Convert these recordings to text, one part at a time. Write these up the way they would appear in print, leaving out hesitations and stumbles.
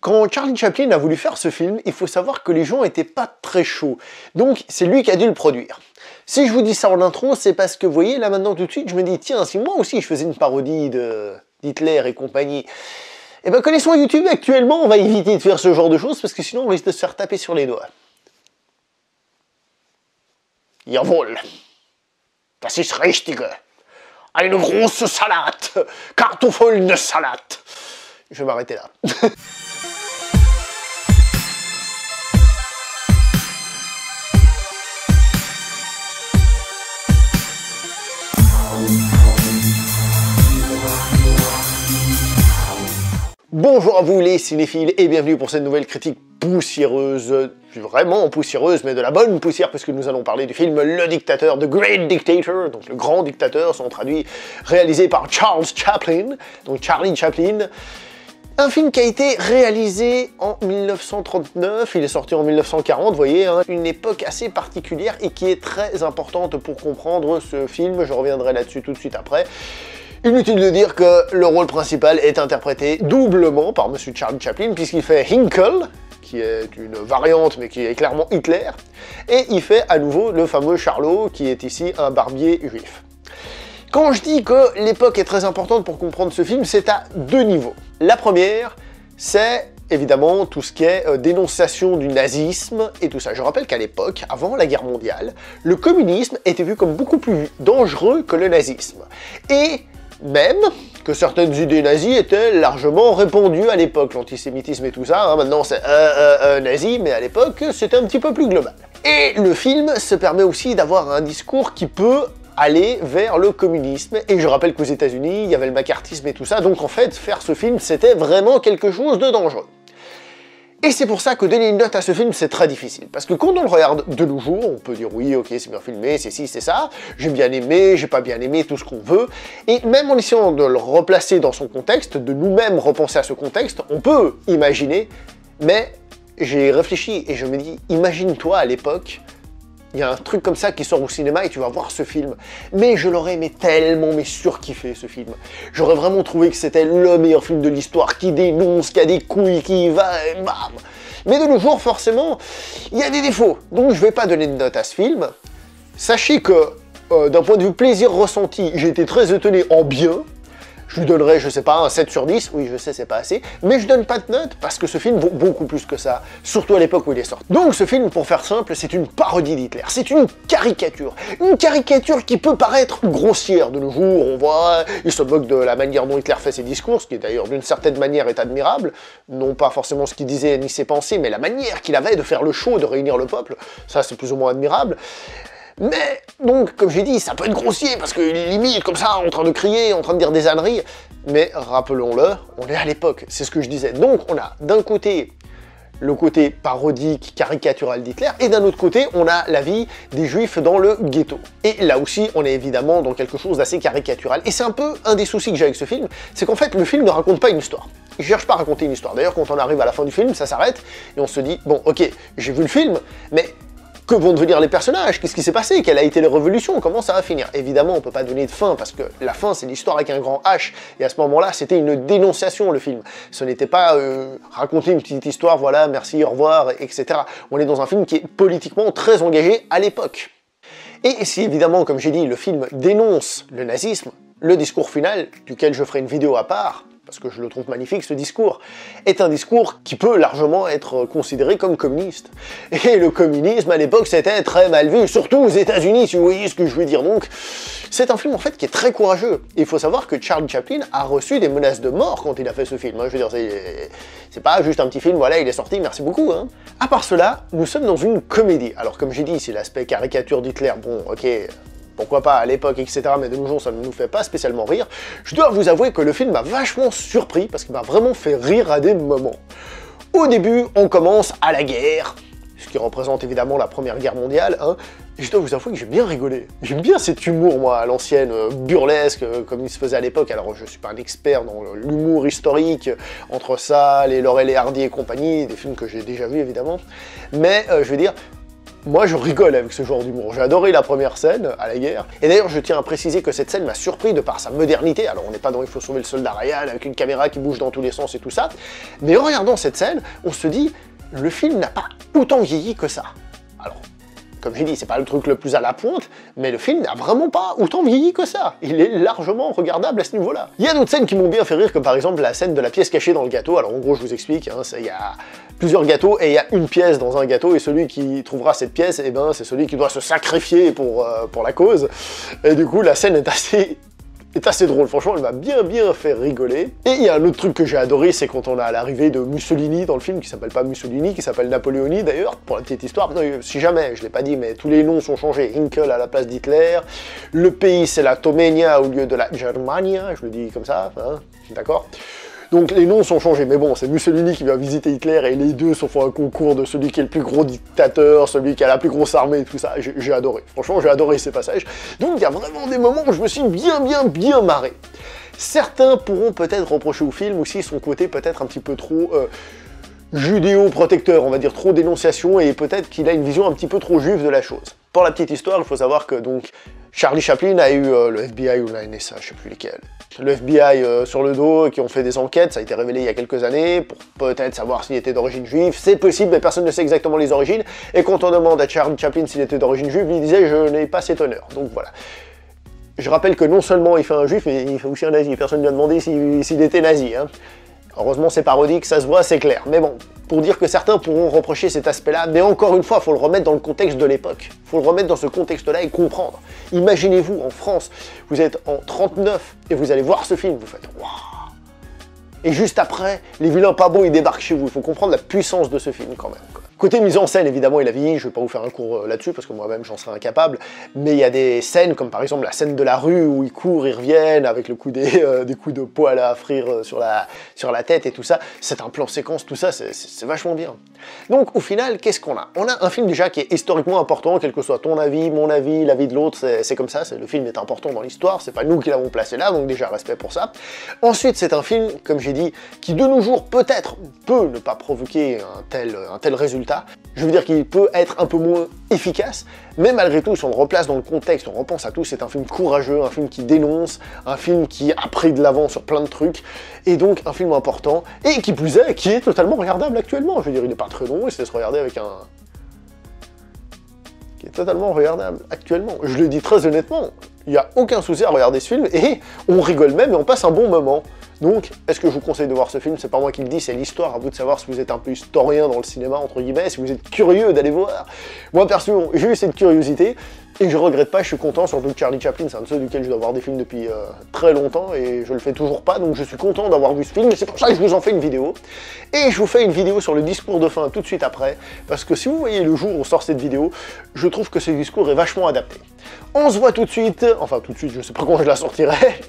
Quand Charlie Chaplin a voulu faire ce film, il faut savoir que les gens n'étaient pas très chauds. Donc c'est lui qui a dû le produire. Si je vous dis ça en intro, c'est parce que, vous voyez, là maintenant tout de suite, je me dis, tiens, si moi aussi je faisais une parodie d'Hitler et compagnie, eh ben connaissant YouTube actuellement, on va éviter de faire ce genre de choses, parce que sinon on risque de se faire taper sur les doigts. Jawohl. Das ist richtig. Eine große Salade. Kartoffeln-Salade. Je vais m'arrêter là. Bonjour à vous les cinéphiles et bienvenue pour cette nouvelle critique poussiéreuse, vraiment poussiéreuse, mais de la bonne poussière, puisque nous allons parler du film Le Dictateur, The Great Dictator, donc le grand dictateur, son traduit, réalisé par Charles Chaplin, donc Charlie Chaplin. Un film qui a été réalisé en 1939, il est sorti en 1940, vous voyez, hein, une époque assez particulière et qui est très importante pour comprendre ce film, je reviendrai là-dessus tout de suite après. Inutile de dire que le rôle principal est interprété doublement par Monsieur Charlie Chaplin, puisqu'il fait Hinkle, qui est une variante, mais qui est clairement Hitler, et il fait à nouveau le fameux Charlot, qui est ici un barbier juif. Quand je dis que l'époque est très importante pour comprendre ce film, c'est à deux niveaux. La première, c'est évidemment tout ce qui est dénonciation du nazisme et tout ça. Je rappelle qu'à l'époque, avant la guerre mondiale, le communisme était vu comme beaucoup plus dangereux que le nazisme. Et même que certaines idées nazies étaient largement répandues à l'époque, l'antisémitisme et tout ça, hein, maintenant c'est nazi, mais à l'époque c'était un petit peu plus global. Et le film se permet aussi d'avoir un discours qui peut aller vers le communisme, et je rappelle qu'aux États-Unis il y avait le macartisme et tout ça, donc en fait faire ce film c'était vraiment quelque chose de dangereux. Et c'est pour ça que donner une note à ce film, c'est très difficile. Parce que quand on le regarde de nos jours, on peut dire oui, ok, c'est bien filmé, c'est ci, c'est ça, j'ai bien aimé, j'ai pas bien aimé, tout ce qu'on veut. Et même en essayant de le replacer dans son contexte, de nous-mêmes repenser à ce contexte, on peut imaginer, mais j'ai réfléchi et je me dis, imagine-toi à l'époque, il y a un truc comme ça qui sort au cinéma et tu vas voir ce film. Mais je l'aurais aimé tellement, mais surkiffé ce film. J'aurais vraiment trouvé que c'était le meilleur film de l'histoire, qui dénonce, qui a des couilles, qui va et bam. Mais de nos jours, forcément, il y a des défauts. Donc je vais pas donner de note à ce film. Sachez que, d'un point de vue plaisir ressenti, j'ai été très étonné en bien. Je lui donnerais, je sais pas, un 7 sur 10, oui je sais c'est pas assez, mais je donne pas de note parce que ce film vaut beaucoup plus que ça, surtout à l'époque où il est sorti. Donc ce film, pour faire simple, c'est une parodie d'Hitler, c'est une caricature qui peut paraître grossière de nos jours, on voit, il se moque de la manière dont Hitler fait ses discours, ce qui d'ailleurs d'une certaine manière est admirable, non pas forcément ce qu'il disait ni ses pensées, mais la manière qu'il avait de faire le show, de réunir le peuple, ça c'est plus ou moins admirable. Mais, donc, comme j'ai dit, ça peut être grossier, parce que limite, comme ça, en train de crier, en train de dire des âneries, mais rappelons-le, on est à l'époque, c'est ce que je disais. Donc, on a d'un côté le côté parodique, caricatural d'Hitler, et d'un autre côté, on a la vie des Juifs dans le ghetto. Et là aussi, on est évidemment dans quelque chose d'assez caricatural. Et c'est un peu un des soucis que j'ai avec ce film, c'est qu'en fait, le film ne raconte pas une histoire. Il cherche pas à raconter une histoire. D'ailleurs, quand on arrive à la fin du film, ça s'arrête, et on se dit, bon, ok, j'ai vu le film, mais que vont devenir les personnages? Qu'est-ce qui s'est passé? Quelle a été la révolution? Comment ça va finir? Évidemment, on peut pas donner de fin, parce que la fin, c'est l'histoire avec un grand H, et à ce moment-là, c'était une dénonciation, le film. Ce n'était pas raconter une petite histoire, voilà, merci, au revoir, etc. On est dans un film qui est politiquement très engagé à l'époque. Et si, évidemment, comme j'ai dit, le film dénonce le nazisme, le discours final, duquel je ferai une vidéo à part, parce que je le trouve magnifique ce discours, est un discours qui peut largement être considéré comme communiste. Et le communisme à l'époque c'était très mal vu, surtout aux États-Unis, si vous voyez ce que je veux dire. Donc c'est un film en fait qui est très courageux. Et il faut savoir que Charlie Chaplin a reçu des menaces de mort quand il a fait ce film. Je veux dire, c'est pas juste un petit film, voilà, il est sorti, merci beaucoup. Hein. À part cela, nous sommes dans une comédie. Alors comme j'ai dit, c'est l'aspect caricature d'Hitler, bon ok, pourquoi pas à l'époque, etc., mais de nos jours ça ne nous fait pas spécialement rire. Je dois vous avouer que le film m'a vachement surpris, parce qu'il m'a vraiment fait rire à des moments. Au début, on commence à la guerre, ce qui représente évidemment la Première Guerre mondiale, hein, et je dois vous avouer que j'ai bien rigolé. J'aime bien cet humour, moi, à l'ancienne, burlesque, comme il se faisait à l'époque. Alors, je suis pas un expert dans l'humour historique, entre ça, les Laurel et Hardy et compagnie, des films que j'ai déjà vus, évidemment, mais je veux dire, Moi, je rigole avec ce genre d'humour. J'ai adoré la première scène, à la guerre. Et d'ailleurs, je tiens à préciser que cette scène m'a surpris de par sa modernité. Alors, on n'est pas dans Il faut sauver le soldat Ryan, avec une caméra qui bouge dans tous les sens et tout ça. Mais en regardant cette scène, on se dit, le film n'a pas autant vieilli que ça. Alors, comme j'ai dit, c'est pas le truc le plus à la pointe, mais le film n'a vraiment pas autant vieilli que ça. Il est largement regardable à ce niveau-là. Il y a d'autres scènes qui m'ont bien fait rire, comme par exemple la scène de la pièce cachée dans le gâteau. Alors en gros, je vous explique, hein, il y a plusieurs gâteaux et il y a une pièce dans un gâteau, et celui qui trouvera cette pièce, eh ben, c'est celui qui doit se sacrifier pour la cause. Et du coup, la scène est assez drôle, franchement, elle m'a bien fait rigoler. Et il y a un autre truc que j'ai adoré, c'est quand on a l'arrivée de Mussolini dans le film, qui s'appelle pas Mussolini, qui s'appelle Napoléoni d'ailleurs, pour la petite histoire. Non, si jamais, je l'ai pas dit, mais tous les noms sont changés. Hinkel à la place d'Hitler, le pays c'est la Tomenia au lieu de la Germania, je le dis comme ça, hein, d'accord. Donc les noms sont changés, mais bon, c'est Mussolini qui va visiter Hitler et les deux se font un concours de celui qui est le plus gros dictateur, celui qui a la plus grosse armée et tout ça. J'ai adoré, franchement j'ai adoré ces passages. Donc il y a vraiment des moments où je me suis bien marré. Certains pourront peut-être reprocher au film aussi son côté peut-être un petit peu trop judéo-protecteur, on va dire trop dénonciation, et peut-être qu'il a une vision un petit peu trop juive de la chose. Pour la petite histoire, il faut savoir que donc Charlie Chaplin a eu le FBI ou la NSA, je sais plus lesquels. Le FBI sur le dos, qui ont fait des enquêtes, ça a été révélé il y a quelques années, pour peut-être savoir s'il était d'origine juive. C'est possible, mais personne ne sait exactement les origines. Et quand on demande à Charlie Chaplin s'il était d'origine juive, il disait « je n'ai pas cet honneur ». Donc voilà. Je rappelle que non seulement il fait un juif, mais il fait aussi un nazi. Personne ne lui a demandé s'il était nazi, hein. Heureusement c'est parodique, ça se voit, c'est clair. Mais bon, pour dire que certains pourront reprocher cet aspect-là, mais encore une fois, il faut le remettre dans le contexte de l'époque. Il faut le remettre dans ce contexte-là et comprendre. Imaginez-vous, en France, vous êtes en 39 et vous allez voir ce film, vous faites « waouh ». Et juste après, les vilains pas beaux, ils débarquent chez vous. Il faut comprendre la puissance de ce film quand même, quoi. Côté mise en scène, évidemment, il a vieilli, je vais pas vous faire un cours là-dessus, parce que moi-même, j'en serais incapable, mais il y a des scènes, comme par exemple la scène de la rue, où ils courent, ils reviennent, avec le coup des coups de poêle à frire sur la tête et tout ça. C'est un plan séquence, tout ça, c'est vachement bien. Donc, au final, qu'est-ce qu'on a? On a un film déjà qui est historiquement important, quel que soit ton avis, mon avis, l'avis de l'autre, c'est comme ça, le film est important dans l'histoire, c'est pas nous qui l'avons placé là, donc déjà, respect pour ça. Ensuite, c'est un film, comme j'ai dit, qui de nos jours, peut-être, peut ne pas provoquer un tel résultat. Je veux dire qu'il peut être un peu moins efficace, mais malgré tout, si on le replace dans le contexte, on repense à tout, c'est un film courageux, un film qui dénonce, un film qui a pris de l'avant sur plein de trucs, et donc un film important, et qui plus est, qui est totalement regardable actuellement. Je veux dire, il n'est pas très long, il se laisse regarder avec un... qui est totalement regardable actuellement. Je le dis très honnêtement, il n'y a aucun souci à regarder ce film, et on rigole même, et on passe un bon moment. Donc, est-ce que je vous conseille de voir ce film? C'est pas moi qui le dis, c'est l'histoire, à vous de savoir si vous êtes un peu historien dans le cinéma, entre guillemets, si vous êtes curieux d'aller voir. Moi, perso, j'ai eu cette curiosité, et je regrette pas, je suis content, surtout que Charlie Chaplin, c'est un de ceux duquel je dois voir des films depuis très longtemps, et je le fais toujours pas, donc je suis content d'avoir vu ce film, et c'est pour ça que je vous en fais une vidéo. Et je vous fais une vidéo sur le discours de fin tout de suite après, parce que si vous voyez le jour où on sort cette vidéo, je trouve que ce discours est vachement adapté. On se voit tout de suite, enfin tout de suite, je sais pas quand je la sortirai,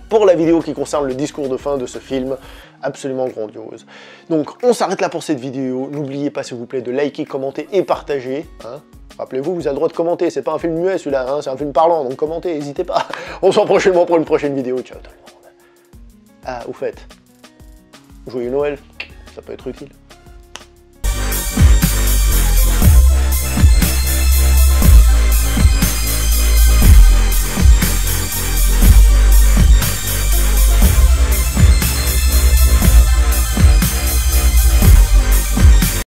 pour la vidéo qui concerne le discours de fin de ce film absolument grandiose. Donc on s'arrête là pour cette vidéo, n'oubliez pas s'il vous plaît de liker, commenter et partager, hein. Rappelez-vous, vous avez le droit de commenter, c'est pas un film muet celui-là, hein, c'est un film parlant, donc commentez, n'hésitez pas. On se voit prochainement pour une prochaine vidéo, ciao tout le monde. Ah, au fait, joyeux Noël, ça peut être utile.